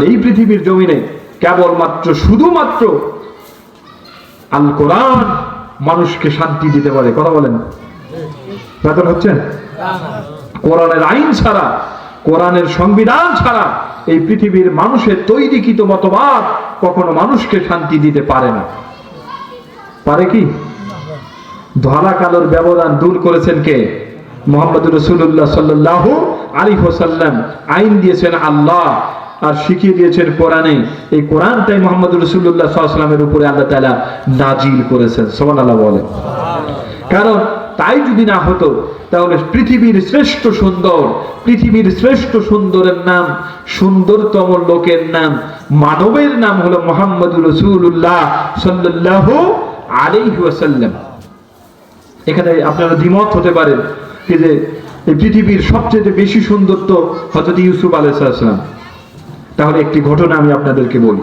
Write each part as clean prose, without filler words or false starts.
এই পৃথিবীর জমিনে কেবলমাত্র শুধুমাত্র আল কোরআন মানুষকে শান্তি দিতে পারে। কথা বলেন, বেতন হচ্ছে? কোরআনের আইন ছাড়া, কোরআনের সংবিধান ছাড়া এই পৃথিবীর মানুষের তৈরিকৃত মতবাদ কখনো মানুষকে শান্তি দিতে পারে না। পারে কি? ধলা কালোর ব্যবধান দূর করেছেন কে? মুহাম্মদুর রাসূলুল্লাহ সাল্লাল্লাহু আলাইহি ওয়াসাল্লাম। আইন দিয়েছেন আল্লাহ আর শিখিয়ে দিয়েছেন কোরআনে। এই কোরআনটাই মুহাম্মদুর রাসূলুল্লাহ সাল্লাল্লাহু আলাইহি ওয়াসাল্লামের উপরে আল্লাহ তাআলা নাজিল করেছেন। সুবহানাল্লাহ বলেন। কারণ তাই যদি না হতো তাহলে পৃথিবীর শ্রেষ্ঠ সুন্দর, পৃথিবীর শ্রেষ্ঠ সুন্দরের নাম, সুন্দরতম লোকের নাম, মানবের নাম হলো মুহাম্মদুর রাসূলুল্লাহ সাল্লাল্লাহু আলাইহি ওয়াসাল্লাম। এখানে আপনারা দ্বিমত হতে পারেন যে এই পৃথিবীর সবচেয়ে বেশি সুন্দর তো হযরত ইউসুফ আলাইহিস সালাম। তাহলে একটি ঘটনা আমি আপনাদেরকে বলি।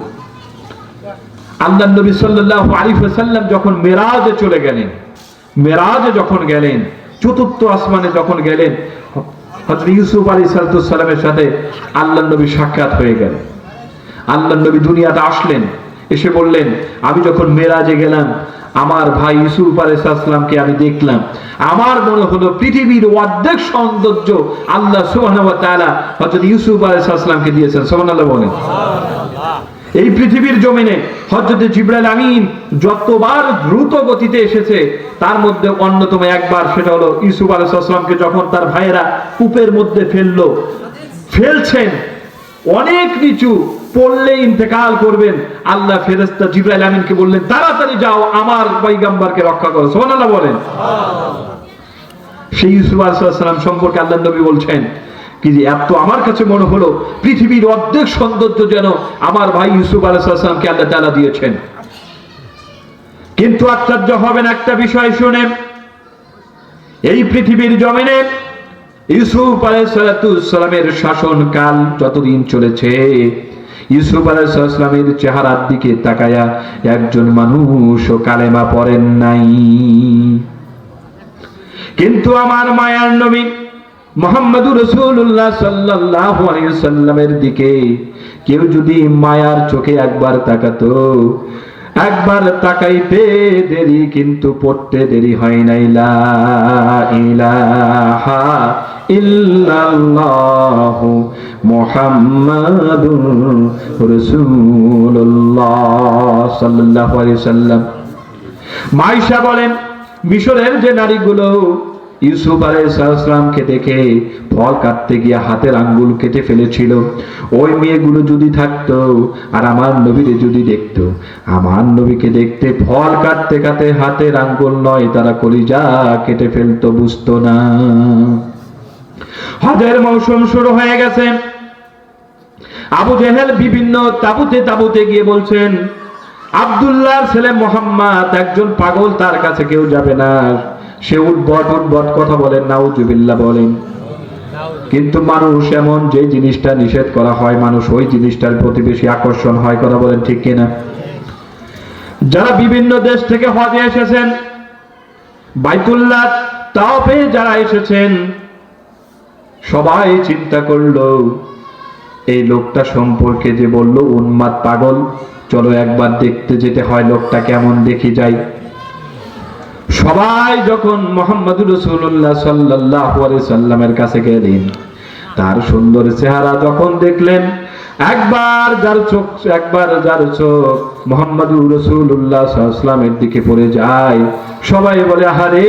আল্লাহর নবী সাল্লাল্লাহু আলাইহি ওয়াসাল্লাম যখন মেরাজে চলে গেলেন, মেরাজে যখন গেলেন, চতুর্থ আসমানে যখন গেলেন, হযরত ইউসুফ আলাইহিস সালামের সাথে আল্লাহর নবী সাক্ষাৎ হয়ে গেল। আল্লাহর নবী দুনিয়াতে আসলেন, এসে বললেন, আমি যখন মেরাজে গেলাম আমার ভাই ইউসুফ আলাইহিস সালামকে আমি দেখলাম, আমার মনে হলো পৃথিবীর অর্ধেক সৌন্দর্য আল্লাহ সুবহানাহু ওয়া তাআলা হযরত ইউসুফ আলাইহিস সালামকে দিয়েছেন। সুবহানাল্লাহ বলেন। এই পৃথিবীর জমিনে হযরত জিবরাইল আমিন যতবার দ্রুত গতিতে এসেছে তার মধ্যে অন্যতম একবার, সেটা হলো ইউসুফ আলাইহিস সালামকে যখন তার ভাইয়েরা কূপের মধ্যে ফেলছেন, অনেক নিচু, পড়লে ইন্তেকাল করবেন, আল্লাহ ফেরেশতা জিবরাইল আমিনকে বললেন, তাড়াতাড়ি যাও আমার পয়গম্বরকে রক্ষা করো। সুবহানাল্লাহ বলেন। সেই ইউসুফ আলাইহিস সালাম সম্পর্কে আল্লাহর নবী বলছেন কি যে এত আমার কাছে মনে হলো পৃথিবীর অর্ধেক সৌন্দর্য যেন আমার ভাই ইউসুফ আলাইহিস সালামকে আল্লাহ তাআলা দিয়েছেন। কিন্তু আশ্চর্য হবেন একটা বিষয় শুনে, এই পৃথিবীর জমিনে ইউসুফ আলাইহিস সালামের শাসনকাল যতদিন চলেছে, ইউসুফ আলাইহিস সালামের চেহারার দিকে তাকায়া একজন মানুষও কালেমা পড়েন নাই। কিন্তু আমার মায়ার নবী মুহাম্মদুর রাসূলুল্লাহ সাল্লাল্লাহু আলাইহি ওয়াসাল্লামের দিকে কেউ যদি মায়ার চোখে একবার তাকাতো, একবার তাকাইতে দেরি কিন্তু পড়তে দেরি হয় নাই, লা ইলাহা ইল্লাল্লাহু মুহাম্মাদুর রাসূলুল্লাহ সাল্লাল্লাহু আলাইহি ওয়াসাল্লাম। মাইশা বলেন, মিশরের যে নারীগুলো ইউসুফ আলাইহিস সালামকে দেখে ফল কাটতে গিয়ে হাতের আঙ্গুল কেটে ফেলেছিল, ওই মেয়েগুলো যদি থাকতো আর আমার নবীরে যদি দেখতো, আমার নবীকে দেখতে ফল কাটতে কাটতে হাতের আঙ্গুল নয় তারা কলিজা কেটে ফেলতো, বুঝতো না। হজের মৌসুম শুরু হয়ে গেছে। আবু জেহেল বিভিন্ন তাবুতে গিয়ে বলছেন, আব্দুল্লাহর ছেলে মুহাম্মদ একজন পাগল, তার কাছে কেউ যাবে না, সে উদ্ভট কথা বলেন, নাউজুবিল্লাহ বলেন। কিন্তু মানুষ এমন, যে জিনিসটা নিষেধ করা হয় মানুষ ওই জিনিসটার প্রতি বেশি আকর্ষণ হয়। কথা বলেন ঠিক কিনা? যারা বিভিন্ন দেশ থেকে হজে এসেছেন, বাইতুল্লাহ তাওয়াফে যারা এসেছেন, সবাই চিন্তা করলো এই লোকটা সম্পর্কে যে বলল উন্মাদ পাগল, চলো একবার দেখতে যেতে হয়, লোকটা কেমন দেখি যাই। সবাই যখন মুহাম্মদুর রাসূলুল্লাহ সাল্লাল্লাহু আলাইহি সাল্লামের কাছে গেলেন, তার সুন্দর চেহারা যখন দেখলেন, একবার যার চোখ মুহাম্মদুর রাসূলুল্লাহ সাল্লাল্লাহু আলাইহি সাল্লামের দিকে পড়ে যায়, সবাই বলে, আরে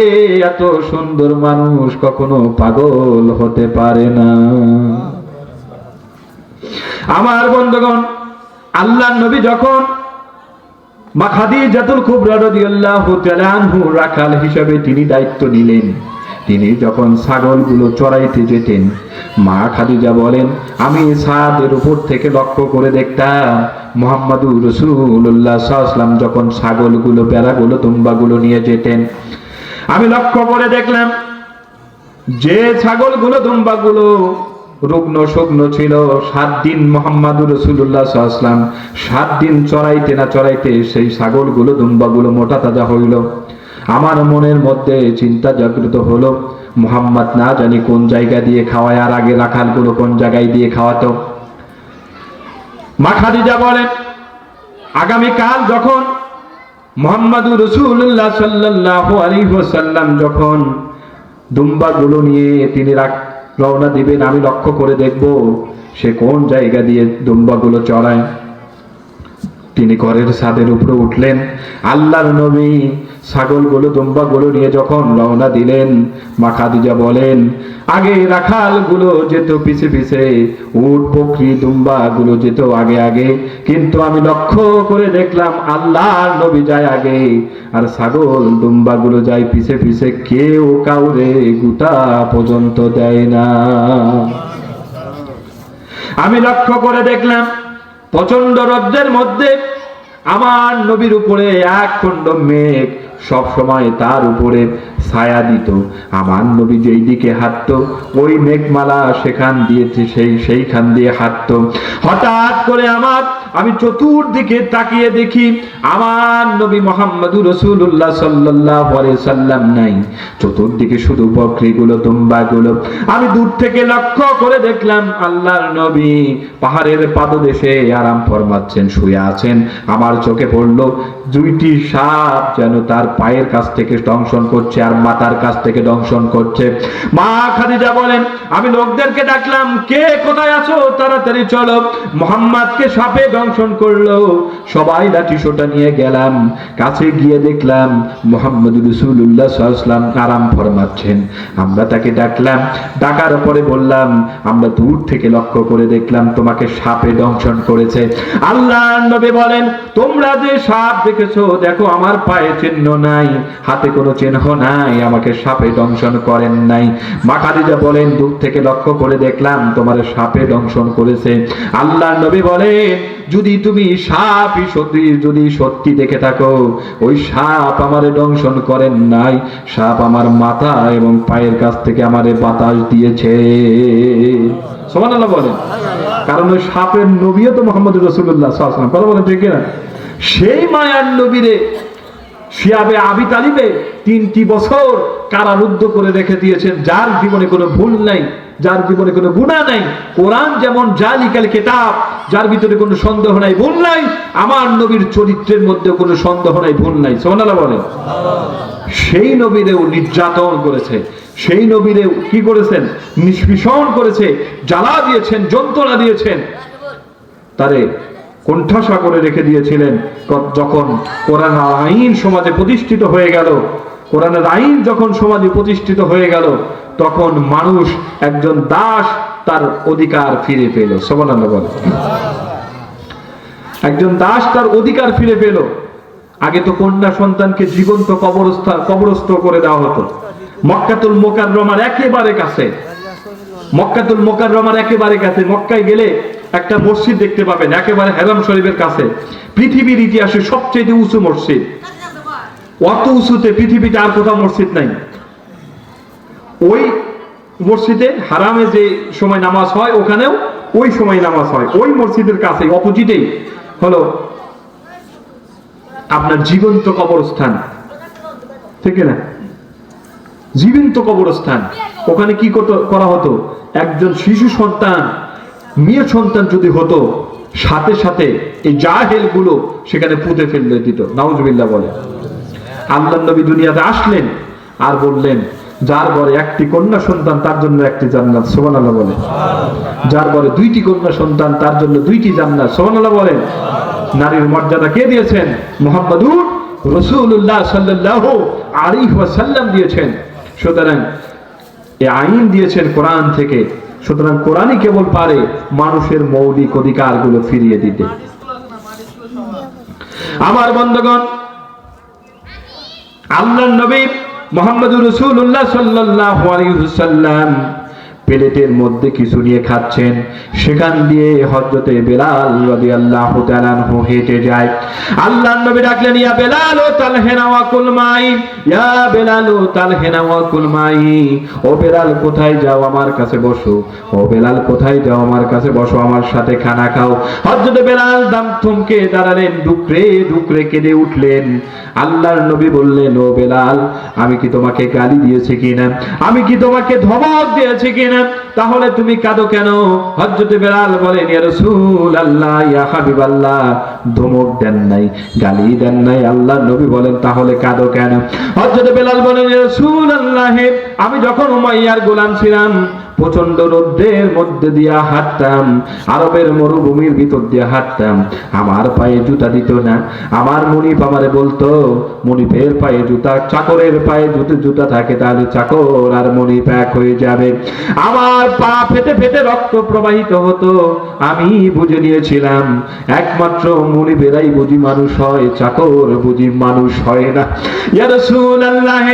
এত সুন্দর মানুষ কখনো পাগল হতে পারে না। আমার বন্ধুগণ, আল্লাহর নবী যখন মা খাদিজাতুল কুবরা রাদিয়াল্লাহু তাআলা আনহু রাখাল হিসেবে তিনি দায়িত্ব নিলেন, তিনি যখন ছাগলগুলো চড়াইতে যেতেন, মা খাদিজা বলেন, আমি ছাদের উপর থেকে লক্ষ্য করে দেখতাম মুহাম্মদুর রাসূলুল্লাহ সাল্লাল্লাহু আলাইহি ওয়াসাল্লাম যখন ছাগলগুলো, বেড়াগুলো, দুম্বাগুলো নিয়ে যেতেন, আমি লক্ষ্য করে দেখলাম যে ছাগলগুলো, দুম্বাগুলো রুগ্ন শুকনো ছিল। 7 দিন মুহাম্মদুর রাসূলুল্লাহ সাল্লাল্লাহু আলাইহি ওয়াসাল্লাম 7 দিন চড়াইতে না চড়াইতে সেই ছাগলগুলো, দুম্বাগুলো মোটা তাজা হইল। আমার মনের মধ্যে চিন্তা জাগ্রত হলো, মুহাম্মদ না জানি কোন জায়গা দিয়ে খাওয়ায়, আর আগে রাখালগুলো কোন জায়গায় দিয়ে খাওয়াতো। মা খাদিজা বলেন, আগামীকাল যখন মুহাম্মদুর রাসূলুল্লাহ সাল্লাল্লাহু আলাইহি ওয়াসাল্লাম যখন দুম্বাগুলো নিয়ে তিনি রওনা দিবেন, আমি লক্ষ্য করে দেখব সে কোন জায়গা দিয়ে দুম্বাগুলো চড়ায়। তিনি ঘরের ছাদের উপরে উঠলেন। আল্লাহর নবী ছাগলগুলো দুম্বাগুলো নিয়ে যখন রওনা দিলেন, মা খাদিজা বলেন, আগে রাখালগুলো যেত পিছে পিছে, উট বকরি দুম্বাগুলো যেত আগে আগে, কিন্তু আমি লক্ষ্য করে দেখলাম আল্লাহর নবী যায় আগে আর ছাগল দুম্বাগুলো যায় পিছে পিছে, কেউ কাউরে গুতা পর্যন্ত দেয় না। আমি লক্ষ্য করে দেখলাম প্রচন্ড রৌদ্রের মধ্যে আমার নবীর উপরে এক খণ্ড মেঘ সব সময় তার উপরে ছায়া দিত। আমার নবী যেই দিকে হাঁটতো ওই মেঘমালা সেখান দিয়ে সেইখান দিয়ে হাঁটতো। হঠাৎ করে আমি চতুর্দিকে তাকিয়ে দেখি আমার নবী মুহাম্মদুর রাসূলুল্লাহ সাল্লাল্লাহু আলাইহি সাল্লাম নাই, চতুর্দিকে শুধু বকরিগুলো দুম্বাগুলো। আমি দূর থেকে লক্ষ্য করে দেখলাম আল্লাহর নবী পাহাড়ের পাদদেশে আরাম ফরমাচ্ছেন, শুয়ে আছেন। আমার চোখে পড়ল দুইটি সাপ যেন তার পায়ের কাছ থেকে দংশন করছে আর মাথার কাছ থেকে দংশন করছে। মা খাদিজা বলেন, আমি লোকদেরকে ডাকলাম, কে কোথায় আছো, তাড়াতাড়ি চলো, মুহাম্মদকে সাপে দংশন করলো। সবাই লাঠি সোটা নিয়ে গেলাম, কাছে গিয়ে দেখলাম মুহাম্মদুর রাসূলুল্লাহ সাল্লাল্লাহু আলাইহি ওয়াসাল্লাম আরাম ফরমাচ্ছেন। আমরা তাকে ডাকলাম, ডাকার পরে বললাম, আমরা দূর থেকে লক্ষ্য করে দেখলাম তোমাকে সাপে দংশন করেছে। আল্লাহর নবী বলেন, তোমরা যে সাপ দেখেছো, দেখো আমার পায়ে চিহ্ন নাই, হাতে কোনো চিহ্ন নাই, আমাকে সাপে দংশন করেন নাই। মা খাদিজা বলেন, দূর থেকে লক্ষ্য করে দেখলাম তোমার সাপে দংশন করেছে। আল্লাহর নবী বলেন, যদি তুমি সাপই যদি সত্যি দেখে থাকো, ওই সাপ আমারে দংশন করেন নাই, সাপ আমার মাথা এবং পায়ের কাছ থেকে আমারে বাতাস দিয়েছে। সুবহানাল্লাহ বলেন। কারণ ওই সাপের নবীও তো মুহাম্মদুর রাসূলুল্লাহ সাল্লাল্লাহু আলাইহি ওয়াসাল্লাম, কথা বলেন ঠিক না? সেই মায়ার নবীরে শিয়াবে আবি তালিবে 3টি বছর কারারুদ্ধ করে রেখে দিয়েছেন, যার জীবনে কোনো ভুল নাই, যার জীবনে কোনো গুনাহ নাই। কোরআন যেমন জালিকাল কিতাব, যার ভিতরে কোনো সন্দেহ নাই, ভুল নাই, আমার নবীর চরিত্রের মধ্যে কোনো সন্দেহ নাই, ভুল নাই। সুবহানাল্লাহ বলেন। সেই নবীরেও নির্যাতন করেছে, সেই নবীরেও কি করেছেন, নিষ্পেষণ করেছে, জ্বালা দিয়েছেন, যন্ত্রণা দিয়েছেন, তারে কণ্ঠাসা করে রেখে দিয়েছিলেন। যখন কোরআনের আইন সমাজে প্রতিষ্ঠিত হয়ে গেল, কোরআনের আইন যখন সমাজে প্রতিষ্ঠিত হয়ে গেল, তখন মানুষ একজন দাস তার অধিকার ফিরে পেল। সুবহানাল্লাহ বলেন। একজন দাস তার অধিকার ফিরে পেল। আগে তো কন্যা সন্তানকে জীবন্ত কবরস্থ করে দেওয়া হতো। মক্কাতুল মুকাররমার একেবারে কাছে, মক্কাতুল মুকাররমার একেবারে কাছে, মক্কায় গেলে একটা মসজিদ দেখতে পাবেন একেবারে হারাম শরীফের কাছে। পৃথিবীর ইতিহাসে সবচেয়ে উঁচু মসজিদ, অত উঁচুতে পৃথিবীতে আর কোথাও মসজিদ নাই। ওই মসজিদে হারামে যে সময় নামাজ হয়, ওখানেও ওই সময় নামাজ হয়। ওই মসজিদের কাছে অপোজিটেই হলো আপনার জীবন্ত কবরস্থান, ঠিক না? জীবন্ত কবরস্থান। ওখানে কি করা হতো, একজন শিশু সন্তান, মেয়ে সন্তান যদি হতো, সাথে সাথে এই জাহেল গুলো সেখানে পুঁতে ফেলে দিত। নাউজুবিল্লাহ বলে। আল্লাহর নবী দুনিয়াতে আসলেন আর বললেন, যার ঘরে একটি কন্যা সন্তান তার জন্য একটি জান্নাত। সুবহানাল্লাহ বলে। যার ঘরে 2টি কন্যা সন্তান তার জন্য 2টি জান্নাত। সুবহানাল্লাহ বলে। নারীর মর্যাদা কে দিয়েছেন? মুহাম্মদুর রাসূলুল্লাহ সাল্লাল্লাহু আলাইহি ওয়াসাল্লাম দিয়েছেন। সুতরাং এই আইন দিয়েছেন কোরআন থেকে। সুতরাং কোরআনই কেবল পারে মানুষের মৌলিক অধিকারগুলো ফিরিয়ে দিতে। আমার বন্ধুগণ, আল্লাহর নবী মুহাম্মদুর রাসূলুল্লাহ সাল্লাল্লাহু আলাইহি ওয়াসাল্লাম প্লেটের মধ্যে কিছু নিয়ে খাচ্ছেন, সেখান দিয়ে হযরতে বেলাল রাদিয়াল্লাহু তাআলা আনহু হেঁটে যায়। আল্লাহর নবী ডাকলেন, ইয়া বেলাল ও তালহিনা ওয়া কুল মাই, ইয়া বেলাল ও তালহিনা ওয়া কুল মাই। ও বেলাল কোথায় যাও, আমার কাছে বসো। ও বেলাল কোথায় যাও, আমার কাছে বসো, আমার সাথে খানা খাও। হযরতে বেলাল দাম থমকে দাঁড়ালেন, ডুকরে ডুকরে কেঁদে উঠলেন। আল্লাহর নবী বললেন, ও বেলাল, আমি কি তোমাকে গালি দিয়েছি কিনা, আমি কি তোমাকে ধমক দিয়েছি কিনা? না, তাহলে তুমি কাঁদো কেন? হযরত বেলাল বলেন, ইয়া রাসূলুল্লাহ, ইয়া হাবিবাল্লাহ, ধমক দেন নাই, গালি দেন নাই, আল্লাহর নবী বলেন তাহলে কাঁদো কেন? হযরত বেলাল বলেন, ইয়া রাসূলুল্লাহ, আমি যখন উমাইয়ার গোলাম ছিলাম, প্রচন্ড রোদ্রের মধ্যে দিয়া হাঁটতাম, আরবের মরুভূমির ভিতর দিয়ে হাঁটতাম, আমার পায়ে জুতা দিত না। আমার মনিপ আমারে বলতো, মনিপের পায়ে জুতা, চাকরের পায়ে জুতা থাকে তাহলে চাকর আর মনিপ এক হয়ে যাবে। আমার পা ফেটে ফেটে রক্ত প্রবাহিত হতো। আমি বুঝে নিয়েছিলাম একমাত্র মনিপেরাই বুঝি মানুষ হয়, চাকর বুঝি মানুষ হয় না। ইয়া রাসূলুল্লাহ,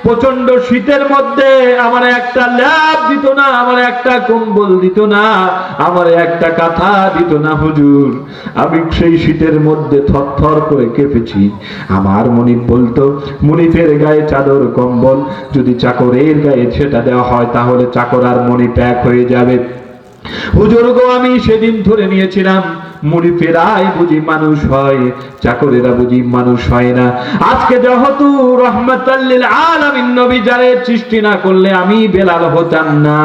প্রচন্ড শীতের মধ্যে আমার একটা ল্যাপ দিত না, আমার একটা কম্বল দিত না, আমার একটা কাঁথা দিত না হুজুর। আমি সেই শীতের মধ্যে থরথর করে কেঁপেছি। আমার মনিব বলতো, মনিবের গায়ে চাদর কম্বল যদি চাকরের গায়ে সেটা দেওয়া হয় তাহলে চাকর আর মনিব এক হয়ে যাবে। হুজুর গো, আমি সেদিন ধরে নিয়েছিলাম মনিবেরাই বুঝি মানুষ হয়, চাকরেরা বুঝি মানুষ হয় না। আজকে যেহেতু রাহমাতাল লিল আলামিন নবী যারে সৃষ্টি না করলে আমি বেলাল হতাম না,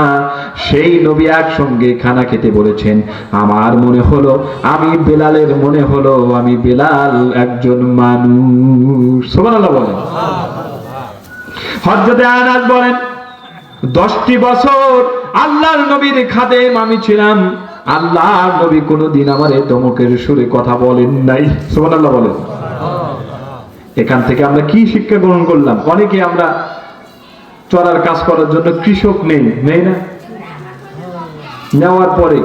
সেই নবী একসঙ্গে খানা খেতে বলেছেন, আমার মনে হলো আমি বেলালের মনে হলো আমি বেলাল একজন মানুষ। সুবহানাল্লাহ বলেন। হযরত আনাস বলেন, 10টি বছর আল্লাহর নবীর খাদেম আমি ছিলাম, আল্লাহর নবী কোনদিন আমারে ধমকের সুরে কথা বলেন নাই। সুবহানাল্লাহ বলেন। এখান থেকে আমরা কি শিক্ষা গ্রহণ করলাম? অনেকে আমরা চড়ার কাজ করার জন্য কৃষক নেই না, নেওয়ার পরে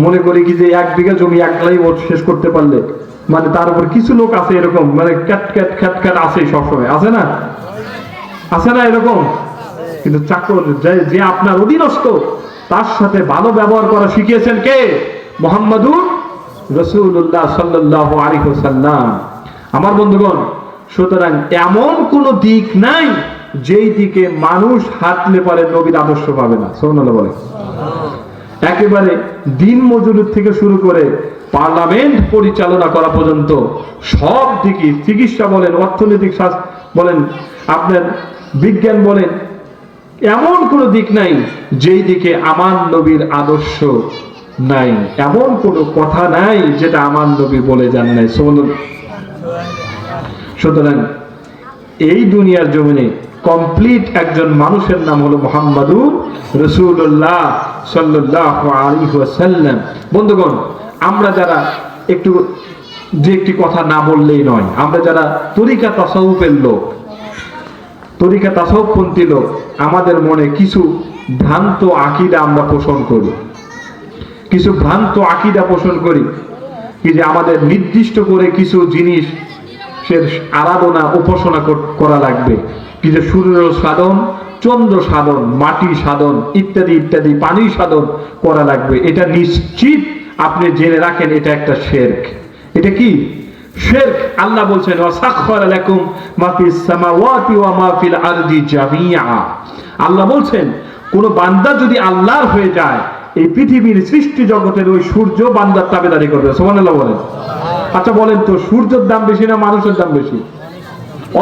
মনে করি কি যে 1 বিঘা জমি একলাই ওর শেষ করতে পারলে, মানে তার উপর কিছু লোক আছে এরকম, মানে ক্যাট আছে সবসময়, আছে না? আছে না এরকম? কিন্তু চাকর যে আপনার অধীনস্থ, তার সাথে ভালো ব্যবহার করা শিখিয়েছেন কে? মুহাম্মাদুর রাসূলুল্লাহ সাল্লাল্লাহু আলাইহি ওয়াসাল্লাম। আমার বন্ধুগণ, সুতরাং এমন কোন দিক নাই যেই দিকে মানুষ হাঁটলে পারে নবীর আদর্শ পাবে না। সুবহানাল্লাহ বলে। একেবারে দিন মজুরের থেকে শুরু করে পার্লামেন্ট পরিচালনা করা পর্যন্ত সব দিকে, চিকিৎসা বলেন, অর্থনৈতিক শাস্ত্র বলেন, আপনার বিজ্ঞান বলেন, এমন কোন দিক নাই যেই দিকে আমার নবীর আদর্শ নাই, এমন কোন কথা নাই যেটা আমার নবী বলে যান নাই। সুতরাং এই দুনিয়ার জমিনে কমপ্লিট একজন মানুষের নাম হলো মুহাম্মাদুর রাসূলুল্লাহ সাল্লাল্লাহু আলাইহি ওয়াসাল্লাম। বন্ধুগণ, আমরা যারা একটু যে একটি কথা না বললেই নয়, আমরা যারা তরিকা তাসাউফের লোক, তরিকা তাসাউফপন্থী লোক, আমাদের মনে কিছু ভ্রান্ত আকীদা আমরা পোষণ করি, কিছু ভ্রান্ত আকীদা পোষণ করি কি যে আমাদের নির্দিষ্ট করে কিছু জিনিস আরাধনা উপাসনা করা লাগবে, কি যে সূর্য সাধন, চন্দ্র সাধন, মাটি সাধন, ইত্যাদি ইত্যাদি, পানি সাধন করা লাগবে। এটা নিশ্চিত আপনি জেনে রাখেন, এটা একটা শিরক। এটা কি শিরক? আল্লাহ বলছেন, ওয়াসাখখারা লাকুম মা ফিস সামাওয়াতি ওয়া মা ফিল আরদি জামিআ। আল্লাহ বলছেন, কোন বান্দা যদি আল্লাহর হয়ে যায়, এই পৃথিবীর সৃষ্টি জগতের ওই সূর্য বান্দার তাবেদারি করবে। সুবহানাল্লাহ বলেন। আচ্ছা বলেন তো, সূর্যের দাম বেশি না মানুষের দাম বেশি?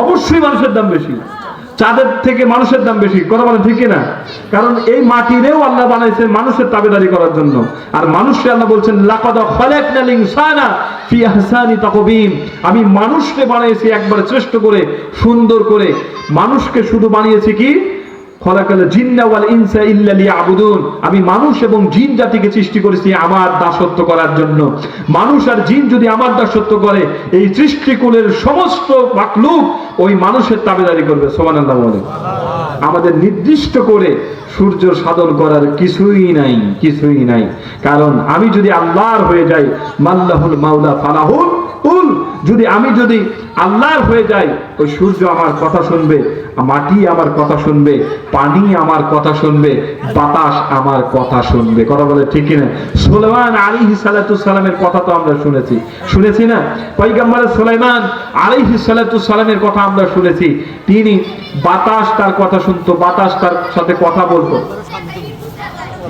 অবশ্যই মানুষের দাম বেশি। চাঁদের থেকে মানুষের দাম বেশি, কথা বলেন ঠিক না? কারণ এই মাটিরেও আল্লাহ বানাইছেন মানুষের তাবেদারি করার জন্য। আর মানুষকে আল্লাহ বলছেন, লাকাদ খালাকনাল ইনসানা ফি আহসানি তাকবীম। আমি মানুষকে বানিয়েছি একবারে শ্রেষ্ঠ করে, সুন্দর করে। মানুষকে শুধু বানিয়েছি কি? খলাকাল জিন্না ওয়াল ইনসা ইল্লা লিয়াবুদুন। আমি মানুষ এবং জিন জাতিকে সৃষ্টি করেছি আমার দাসত্ব করার জন্য। মানুষ আর জিন যদি আমার দাসত্ব করে, এই সৃষ্টিকুলের সমস্ত মাখলুক ওই মানুষের তাবেদারি করবে। সুবহানাল্লাহ বলে। আমাদের নির্দিষ্ট করে সূর্য সাধন করার কিছুই নাই, কিছুই নাই। কারণ আমি যদি আল্লাহর হয়ে যাই, মাল্লাহুল মাওলা ফালাহুল কুল, আমি যদি আল্লাহর হয়ে যাই, ওই সূর্য আমার কথা শুনবে, মাটি আমার কথা শুনবে, পানি আমার কথা শুনবে, বাতাস আমার কথা শুনবে। কথা বলে ঠিক কিনা? সুলাইমান আলাইহিস সালাতু সালামের কথা তো আমরা শুনেছি না? পয়গম্বর সুলাইমান আলাইহিস সালাতু সালামের কথা আমরা শুনেছি। তিনি বাতাস তার কথা শুনতো, বাতাস তার সাথে কথা বলতো।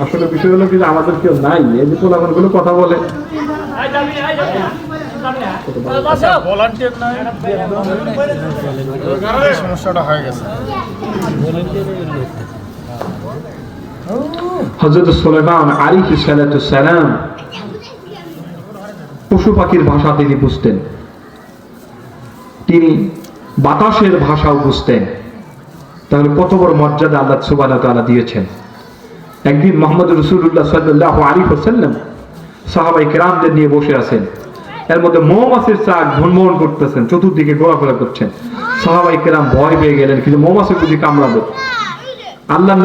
আসলে বিষয় হলো কি, আমাদের কেউ নাই, এই যে পোলাপানগুলো কথা বলে, সমস্যাটা হয়ে গেছে। হযরত সুলাইমান আলাইহিস সালাম পশু পাখির ভাষা তিনি বুঝতেন, তিনি বাতাসের ভাষাও বুঝতেন। তাহলে কত বড় মর্যাদা আল্লাহ সুবহানাহু ওয়া তাআলা দিয়েছেন। একদিন মুহাম্মদ রাসূলুল্লাহ সাল্লাল্লাহু আলাইহি ওয়াসাল্লাম সাহাবায়ে কেরামদের নিয়ে বসে আছেন, এর মধ্যে মৌমাছির চাক ভ্রমণ করতেছেন, চতুর্দিকে ঘোরাফেরা করছেন। সাহাবায়ে কেরাম ভয় পেয়ে গেলেন, কিন্তু মৌমাছি বুঝি কামড়াবে। আল্লাহর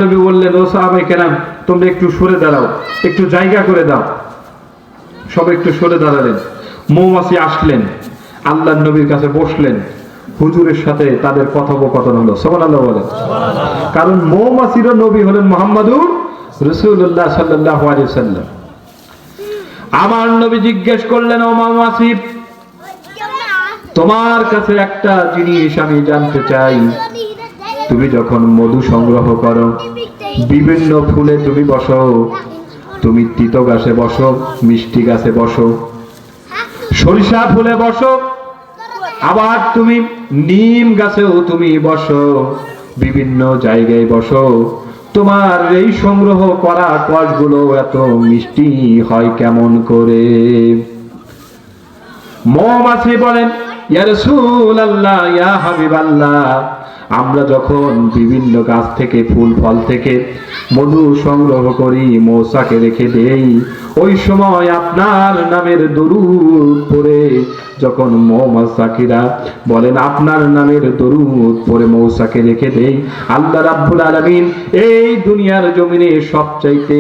নবী বললেন ও সাহাবায়ে কেরাম, তোমরা একটু সরে দাঁড়াও, একটু জায়গা করে দাও। সব একটু সরে দাঁড়ালেন। মৌমাছি আসলেন, আল্লাহর নবীর কাছে বসলেন, হুজুরের সাথে তাদের কথোপকথন হলো। সুবহানাল্লাহ বলেন। কারণ মৌমাছির নবী হলেন মুহাম্মদুর রাসূলুল্লাহ সাল্লাল্লাহু আলাইহি ওয়াসাল্লাম। আমার নবী জিজ্ঞেস করলেন, ও মৌমাছি, তোমার কাছে একটা জিনিস আমি জানতে চাই। তুমি যখন মধু সংগ্রহ করো, বিভিন্ন ফুলে তুমি বসো, তুমি তিতো গাছে বসো, মিষ্টি গাছে বসো, সরিষা ফুলে বসো, আবার তুমি নিম গাছেও তুমি বসো, বিভিন্ন জায়গায় বসো, তোমার এই সংগ্রহ করা কষগুলো এত মিষ্টি হয় কেমন করে? মৌমাছি বলেন, ইয়া রাসূলুল্লাহ, ইয়া হাবিবাল্লাহ, আমরা যখন বিভিন্ন গাছ থেকে ফুল ফল থেকে মধু সংগ্রহ করি, মৌচাকে রেখে দেই, ওই সময় আপনার নামের দরুদ পড়ে যখন মৌমাছিরা বলেন আপনার নামের দরুদ পড়ে মৌচাকে রেখে দেই, আল্লাহ রাব্বুল আলামিন এই দুনিয়ার জমিনে সবচাইতে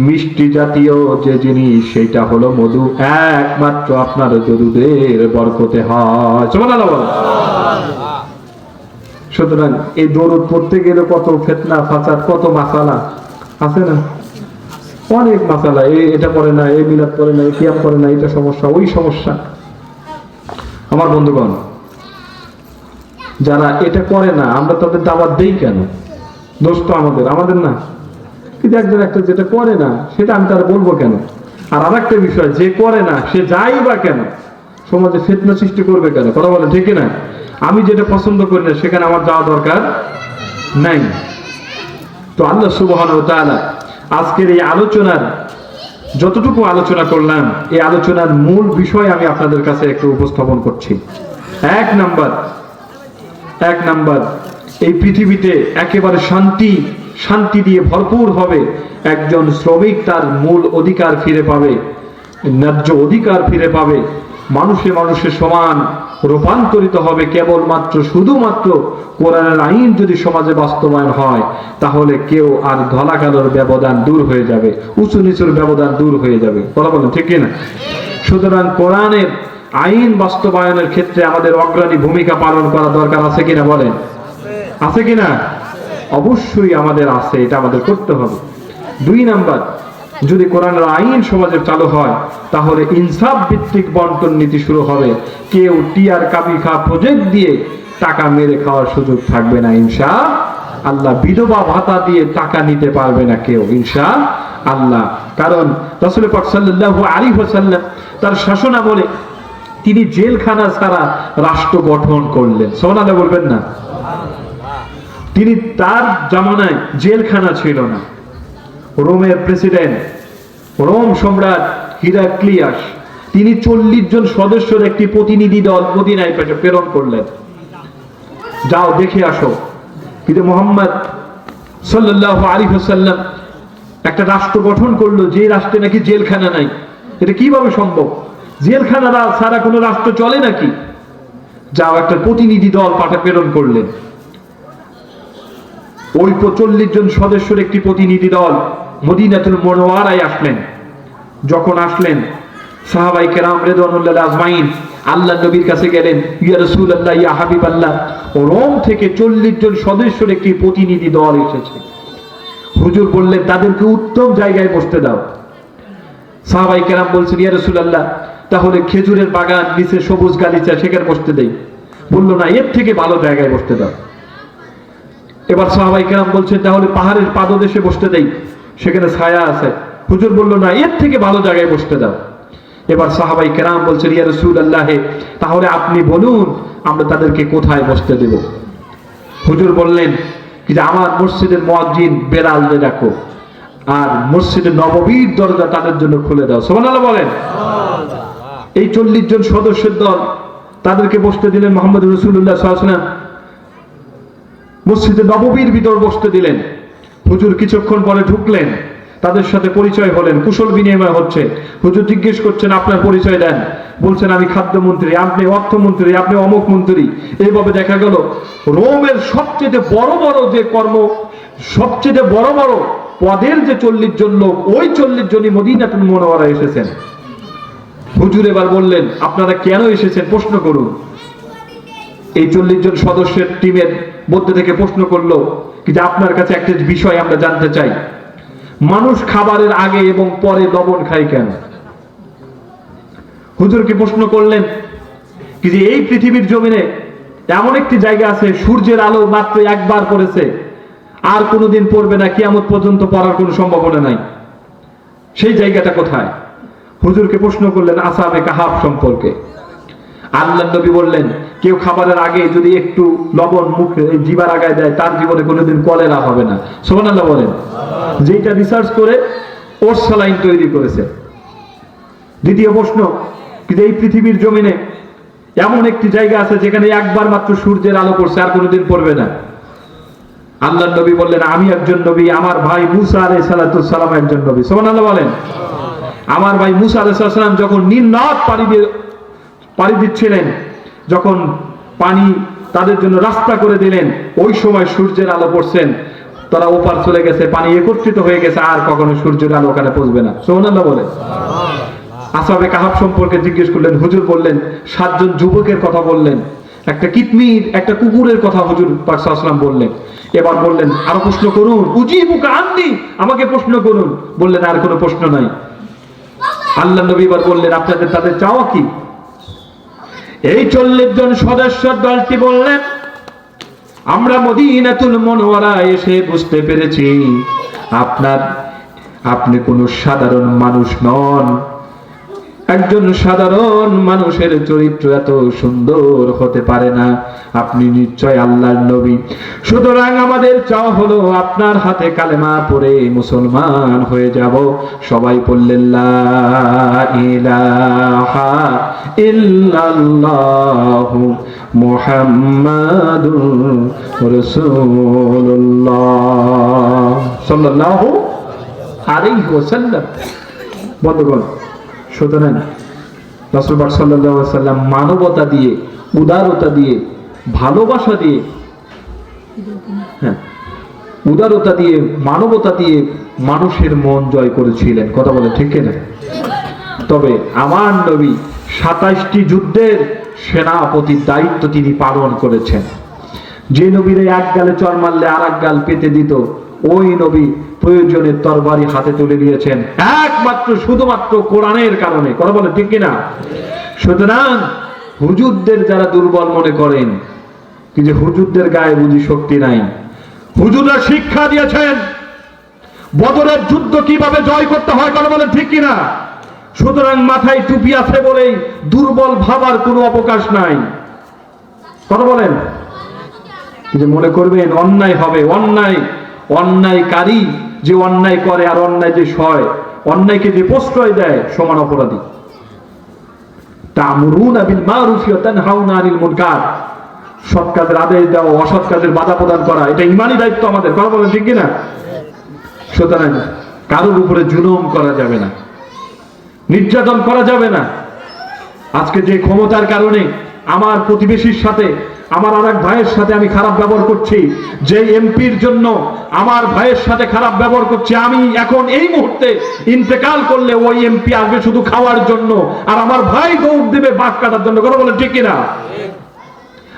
মিষ্টি জাতীয় যে জিনিস সেটা হলো মধু, একমাত্র আপনার দরুদের বরকতে হয়। সুবহানাল্লাহ বলেন। সুতরাং এই দরুদ পড়তে গেলে কত ফিতনা ফাসাদ, কত মাসালা আছে না, অনেক মাসালা। এটা পড়ে না, এই মিলাদ পড়ে না, এই কিয়াম পড়ে না, এটা সমস্যা, ওই সমস্যা। আমার বন্ধুগণ, যারা এটা করে না আমরা তাদের দাওয়াত দেই কেন? দোষ তো আমাদের না। কিন্তু একজন একটা যেটা করে না সেটা আমি তার বলবো কেন? আর আরেকটা বিষয়, যে করে না সে যাই বা কেন, সমাজে ফিতনা সৃষ্টি করবে কেন? কথা বলেন ঠিক না? আমি যেটা পছন্দ করি না সেখানে আমার যাওয়া দরকার নাই। তো আল্লাহ সুবহানাহু ওয়া তাআলা আজকের এই আলোচনার যতটুকু আলোচনা করলাম, এই আলোচনার মূল বিষয় আমি আপনাদের কাছে একটু উপস্থাপন করছি। এক নাম্বার, এই পৃথিবীতে একেবারে শান্তি দিয়ে ভরপুর হবে একজন শ্রমিক তার মূল অধিকার ফিরে পাবে, ন্যায্য অধিকার ফিরে পাবে, মানুষে সমান রূপান্তরিত হবে কেবলমাত্র শুধুমাত্র কোরআনের আইন যদি সমাজে বাস্তবায়ন হয়, তাহলে কেউ আর ধলা কালোর ব্যবধান দূর হয়ে যাবে, উঁচু নিচুর ব্যবধান দূর হয়ে যাবে। কথা বলেন ঠিক কিনা? সুতরাং কোরআনের আইন বাস্তবায়নের ক্ষেত্রে আমাদের অগ্রণী ভূমিকা পালন করা দরকার আছে কিনা বলেন? আছে কিনা? অবশ্যই আমাদের আছে, এটা আমাদের করতে হবে। 2 নাম্বার, যদি কোরআনের আইন সমাজে চালু হয় তাহলে ইনসাফ ভিত্তিক বন্টন নীতি শুরু হবে। কেউ টিআর কাবিখা প্রজেক্ট দিয়ে টাকা মেরে খাওয়ার সুযোগ থাকবে না ইনশাআল্লাহ। বিধবা ভাতা দিয়ে টাকা নিতে পারবে না কেউ ইনশাআল্লাহ। কারণ রাসূল পাক সাল্লাল্লাহু আলাইহি ওয়াসাল্লাম তার শাসনামলে তিনি জেলখানা ছাড়া রাষ্ট্র গঠন করলেন। সুবহানাল্লাহ বলবেন না? তিনি তার জামানায় জেলখানা ছিল না। রোমের প্রেসিডেন্ট, রোম সম্রাট হিরাক্লিয়াস, তিনি 40 জন সদস্যের একটি প্রতিনিধি দল মদিনায় প্রেরণ করলেন, যাও দেখে আসো। কিন্তু মুহাম্মদ সাল্লাল্লাহু আলাইহি ওয়াসাল্লাম একটা রাষ্ট্র গঠন করলো যে রাষ্ট্রে নাকি জেলখানা নাই। এটা কিভাবে সম্ভব? জেলখানা ছাড়া কোনো রাষ্ট্র চলে নাকি? যাও একটা প্রতিনিধি দল প্রেরণ করলেন। ওই 40 জন সদস্যের একটি প্রতিনিধি দল মদিনাতুল মুনাওয়ারায় আসলেন। যখন আসলেন, সাহাবায়ে কেরাম রিদওয়ানুল্লাহি আজমাইন আল্লাহর নবীর কাছে গেলেন, ইয়া রাসূলুল্লাহ, ইয়া হাবিবাল্লাহ, রোম থেকে 40 জন সদস্যের একটি প্রতিনিধি দল এসেছে। হুজুর বললেন তাদেরকে উত্তম জায়গায় বসতে দাও। সাহাবায়ে কেরাম বলছেন, ইয়া রাসূলুল্লাহ, তাহলে খেজুরের বাগান নিচে সবুজ গালিচা সেখানে বসতে দেই। বলল না, এর থেকে ভালো জায়গায় বসতে দাও। এবার সাহাবায়ে কেরাম বলছেন তাহলে পাহাড়ের পাদদেশে বসতে দেই, সেখানে ছায়া আছে। হুজুর বলল না, এর থেকে ভালো জায়গায় বসতে দাও। এবার সাহাবায়ে কেরাম বলছেন, ইয়া রাসূলুল্লাহ, তাহলে আপনি বলুন আমরা তাদেরকে কোথায় বসতে দেব? হুজুর বললেন, যে আমার মসজিদের মুয়াজ্জিন বেলালকে ডাকো, আর মসজিদে নববীর দরজা তাদের জন্য খুলে দাও। সুবহানাল্লাহ বলেন। এই 40 জন সদস্যের দল, তাদেরকে বসতে দিলেন মুহাম্মদ রাসূলুল্লাহ সাল্লাল্লাহু আলাইহি ওয়াসাল্লাম মসজিদে নববীর ভিতর বসতে দিলেন। হুজুর কিছুক্ষণ পরে ঢুকলেন, তাদের সাথে পরিচয় হলেন, কুশল বিনিময় হচ্ছে। হুজুর জিজ্ঞেস করছেন আপনার পরিচয় দেন। বলছেন আমি খাদ্যমন্ত্রী, আপনি অর্থমন্ত্রী, আপনি অমুক মন্ত্রী। এইভাবে দেখা গেল রোমের সবচেয়ে বড় বড় যে সবচেয়ে বড় বড় পদের যে 40 জন লোক, ওই 40 জনই মদিনাতুল মুনাওয়ারা এসেছেন। হুজুর এবার বললেন আপনারা কেন এসেছেন প্রশ্ন করুন। এই 40 জন সদস্যের টিমের মধ্যে থেকে প্রশ্ন করলো যে আপনার কাছে একটা বিষয় আমরা জানতে চাই, মানুষ খাবারের আগে এবং পরে লবণ খায় কেন? হুজুরকে প্রশ্ন করলেন যে এই পৃথিবীর জমিনে এমন একটি জায়গা আছে সূর্যের আলো মাত্র একবার পড়েছে, আর কোনোদিন পড়বে না, কিয়ামত পর্যন্ত পড়ার কোনো সম্ভাবনা নাই, সেই জায়গাটা কোথায়? হুজুরকে প্রশ্ন করলেন আসহাবে কাহাফ সম্পর্কে। আল্লাহর নবী বললেন কেউ খাবারের আগে যদি একটু লবণ মুখে জিবার আগায় দেয় তার জীবনে কোনোদিন কলেরা হবে না। সুবহানাল্লাহ বলেন। যেটা রিসার্চ করে ওর স্যালাইন তৈরি করেছে। দ্বিতীয় প্রশ্ন, এই পৃথিবীর জমিনে এমন একটি জায়গা আছে যেখানে একবার মাত্র সূর্যের আলো পড়ছে, আর কোনোদিন পড়বে না। আল্লাহর নবী বললেন আমি একজন নবী, আমার ভাই মুসা আলাইহিস সালাম একজন নবী। সুবহানাল্লাহ বলেন। আমার ভাই মুসা আলাইহিস সালাম যখন নীল নদ পাড়ি দিচ্ছিলেন, যখন পানি তাদের জন্য রাস্তা করে দিলেন, ওই সময় সূর্যের আলো পড়ছেন, তারা ওপার চলে গেছে, পানি একত্রিত হয়ে গেছে, আর কখনো সূর্যের আলো ওখানে পৌঁছবে না। সুবহানাল্লাহ বলেন। আসহাবে কাহাফ সম্পর্কে জিজ্ঞেস করলেন। হুজুর বললেন 7 জন যুবকের কথা বললেন, একটা কিতমির, একটা কুকুরের কথা হুজুর পাক সাল্লাল্লাহু আলাইহি ওয়াসাল্লাম বললেন। এবার বললেন আরো প্রশ্ন করুন, উজিবুকা আননি, আমাকে প্রশ্ন করুন। বললেন আর কোনো প্রশ্ন নাই। আল্লাহর নবী এবার বললেন আপনাদের তাদের চাওয়া কি? এই 40 জন সদস্যের দলটি বললেন আমরা মদিনাতুল মুনাওয়ারা এসে বুঝতে পেরেছি আপনি কোনো সাধারণ মানুষ নন। একজন সাধারণ মানুষের চরিত্র এত সুন্দর হতে পারে না, আপনি নিশ্চয় আল্লাহর নবী। সুতরাং আমাদের চাওয়া হলো আপনার হাতে কালেমা পড়ে মুসলমান হয়ে যাব। সবাই বললেন লা ইলাহা ইল্লাল্লাহু মুহাম্মাদুর রাসূলুল্লাহ সাল্লাল্লাহু আলাইহি ওয়াসাল্লাম। বন্ধুগণ, সুতরাং রাসূল পাক সাল্লাল্লাহু আলাইহি ওয়াসাল্লাম মানবতা দিয়ে, উদারতা দিয়ে, ভালোবাসা দিয়ে, উদারতা দিয়ে, মানবতা দিয়ে মানুষের মন জয় করেছিলেন। কথা বলে ঠিক কিনা? তবে আমার নবী 27টি যুদ্ধের সেনাপতির দায়িত্ব তিনি পালন করেছেন। যে নবীরে এক গালে চর মারলে আর এক গাল পেতে দিত, ওই নবী প্রয়োজনে তরবারি হাতে তুলে নিয়েছেন একমাত্র শুধুমাত্র কোরআনের কারণে। কথা বলে ঠিক কিনা? সুতরাং হুজুরদের যারা দুর্বল মনে করেন যে হুজুরদের গায়ে বুঝি শক্তি নাই, হুজুররা শিক্ষা দিয়েছেন বদরের যুদ্ধ কিভাবে জয় করতে হয়। কথা বলে ঠিক কিনা? সুতরাং মাথায় টুপি আছে বলেই দুর্বল ভাবার কোনো অবকাশ নাই। কথা বলেন। যে মনে করবেন অন্যায় হবে, অন্যায়কারী যে অন্যায় করে আর অন্যায় যে সয়, অন্যায়কে যে প্রশ্রয় দেয় সমান অপরাধী। তা'মুরুনা বিল মারুফি ওয়া তানহাউনা আনিল মুনকার, সৎ কাজের আদেশ দেওয়া, অসৎ কাজের বাধা প্রদান করা, এটা ঈমানি দায়িত্ব আমাদের। কথা বলেন ঠিক কিনা? সুতরাং কারোর উপরে জুলুম করা যাবে না, নির্যাতন করা যাবে না। আজকে যে ক্ষমতার কারণে আমার প্রতিবেশীর সাথে, আমার আরেক ভাইয়ের সাথে আমি খারাপ ব্যবহার করছি, যে এমপির জন্য আমার ভাইয়ের সাথে খারাপ ব্যবহার করছি, আমি এখন এই মুহূর্তে ইন্তেকাল করলে ওই এমপি আসবে শুধু খাওয়ার জন্য, আর আমার ভাই দৌড় দেবে বাঘ কাটার জন্য। কথা বলে ঠিক কিনা?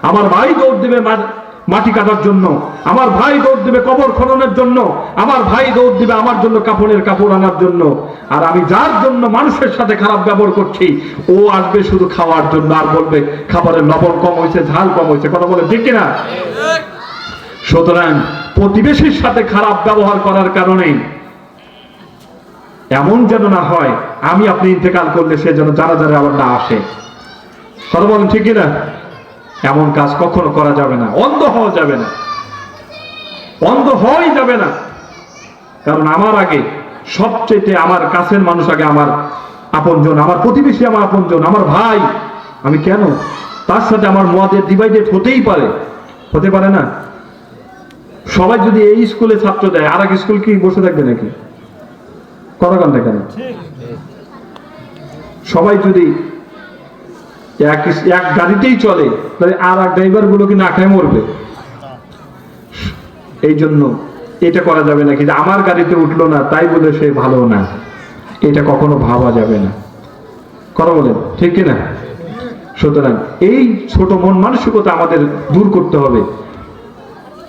আমার ভাই দৌড় দেবে মাটি কাটার জন্য, আমার ভাই দৌড় দেবে কবর খননের জন্য, আমার ভাই দৌড় দিবে আমার জন্য কাপড়ের কাপড় আনার জন্য, আর আমি যার জন্য মানুষের সাথে খারাপ ব্যবহার করছি ও আসবে শুধু খাওয়ার জন্য, আর বলবে খাবারের লবণ কম হয়েছে, ঝাল কম হয়েছে। কথা বলে ঠিক কিনা? সুতরাং প্রতিবেশীর সাথে খারাপ ব্যবহার করার কারণে এমন যেন না হয় আমি আপনি ইন্তেকাল করলে সে যেন যারা যারা আবার না আসে। কথা বলেন ঠিক কিনা? এমন কাজ কখনো করা যাবে না, অন্ধ হওয়া যাবে না। অন্ধ হওয়াই যাবে না, কারণ আমার আগে সবচেয়ে আমার কাছের মানুষ আগে আমার আপনজন, আমার প্রতিবেশী আমার আপনজন, আমার ভাই। আমি কেন তার সাথে আমার মতের ডিভাইডেড হতেই পারে, হতে পারে না? সবাই যদি এই স্কুলে ছাত্র দেয়, আর এক স্কুল কি বসে থাকবে নাকি? কথা বলেন না কেন? সবাই যদি এক গাড়িতেই চলে, তাহলে আর এক ড্রাইভার গুলো কি না খেয়ে মরবে? এই জন্য এটা করা যাবে নাকি যে আমার গাড়িতে উঠলো না তাই বলে সে ভালো না, এটা কখনো ভাবা যাবে না। কথা বলেন ঠিক কিনা? সুতরাং এই ছোট মন মানসিকতা আমাদের দূর করতে হবে।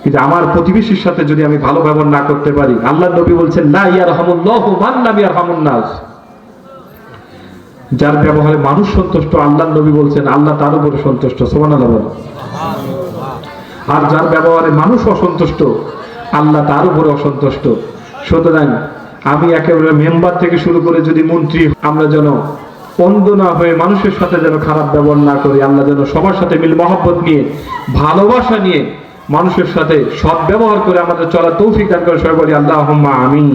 কিন্তু আমার প্রতিবেশীর সাথে যদি আমি ভালো ব্যবহার না করতে পারি, আল্লাহ নবী বলছেন লা ইয়ারহামুল্লাহু মান লাম ইয়ারহামুন নাস, যার ব্যবহারে মানুষ সন্তুষ্ট, আল্লাহ নবী বলছেন আল্লাহ তার উপরে সন্তুষ্ট। সুবহানাল্লাহ বলেন। আর যার ব্যবহারে মানুষ অসন্তুষ্ট, আল্লাহ তার উপরে অসন্তুষ্ট। সুতরাং আমি একেবারে মেম্বার থেকে শুরু করে যদি মন্ত্রী, আমরা যেন অন্ধ না হয়ে মানুষের সাথে যেন খারাপ ব্যবহার না করি। আল্লাহ যেন সবার সাথে মিল মহব্বত নিয়ে, ভালোবাসা নিয়ে, মানুষের সাথে সৎ ব্যবহার করে আমাদের চলার তৌফিক দান করে। সবাই বলি আল্লাহুম্মা আমিন।